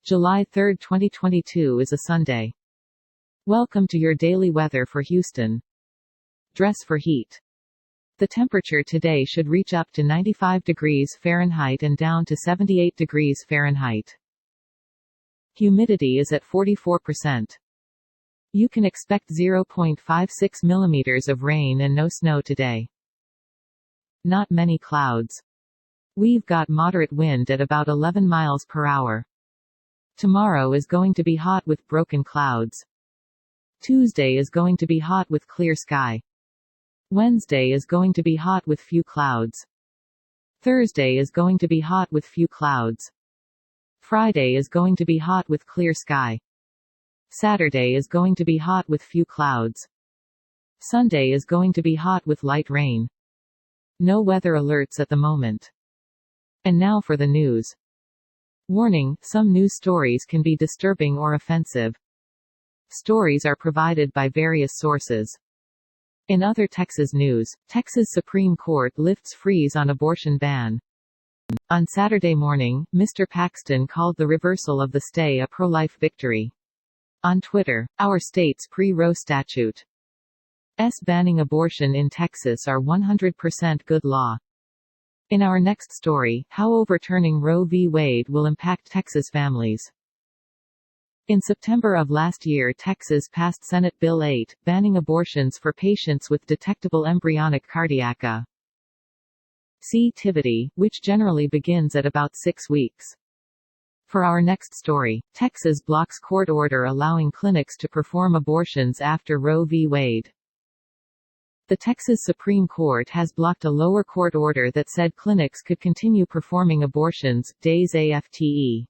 July 3, 2022 is a Sunday. Welcome to your daily weather for Houston. Dress for heat. The temperature today should reach up to 95 degrees Fahrenheit and down to 78 degrees Fahrenheit. Humidity is at 44%. You can expect 0.56 millimeters of rain and no snow today. Not many clouds. We've got moderate wind at about 11 miles per hour. Tomorrow is going to be hot with broken clouds. Tuesday is going to be hot with clear sky. Wednesday is going to be hot with few clouds. Thursday is going to be hot with few clouds. Friday is going to be hot with clear sky. Saturday is going to be hot with few clouds. Sunday is going to be hot with light rain. No weather alerts at the moment. And now for the news. Warning: some news stories can be disturbing or offensive. Stories are provided by various sources. In other Texas news, Texas Supreme Court lifts freeze on abortion ban. On Saturday morning, Mr. Paxton called the reversal of the stay a pro-life victory. On Twitter, our state's pre-Roe statute banning abortion in Texas are 100% good law. In our next story, how overturning Roe v. Wade will impact Texas families. In September of last year, Texas passed Senate Bill 8, banning abortions for patients with detectable embryonic cardiac activity, which generally begins at about 6 weeks. For our next story, Texas blocks court order allowing clinics to perform abortions after Roe v. Wade. The Texas Supreme Court has blocked a lower court order that said clinics could continue performing abortions, days after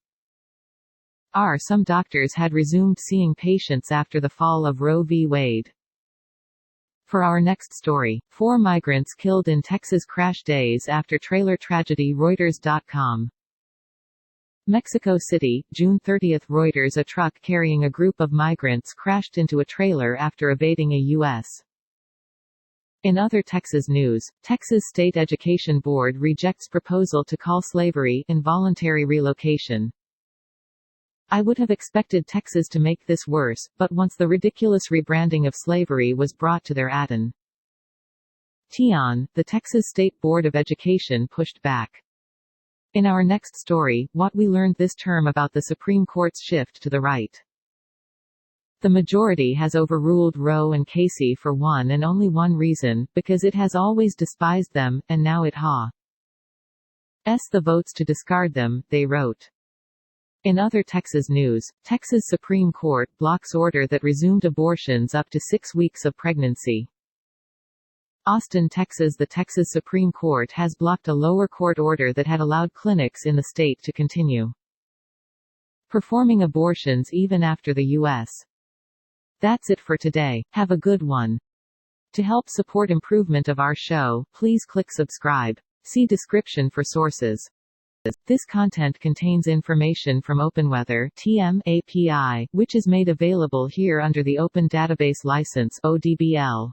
some doctors had resumed seeing patients after the fall of Roe v. Wade. For our next story, 4 migrants killed in Texas crash days after trailer tragedy. Reuters.com. Mexico City, June 30. Reuters: a truck carrying a group of migrants crashed into a trailer after evading a U.S. In other Texas news, Texas State Education Board rejects proposal to call slavery involuntary relocation. I would have expected Texas to make this worse, but once the ridiculous rebranding of slavery was brought to their attention, the Texas State Board of Education pushed back. In our next story, what we learned this term about the Supreme Court's shift to the right. The majority has overruled Roe and Casey for one and only one reason, because it has always despised them, and now it has the votes to discard them, they wrote. In other Texas news, Texas Supreme Court blocks order that resumed abortions up to 6 weeks of pregnancy. Austin, Texas: the Texas Supreme Court has blocked a lower court order that had allowed clinics in the state to continue performing abortions even after the U.S. That's it for today. Have a good one. To help support improvement of our show, please click subscribe. See description for sources. This content contains information from OpenWeather (TM) API, which is made available here under the Open Database License (ODBL).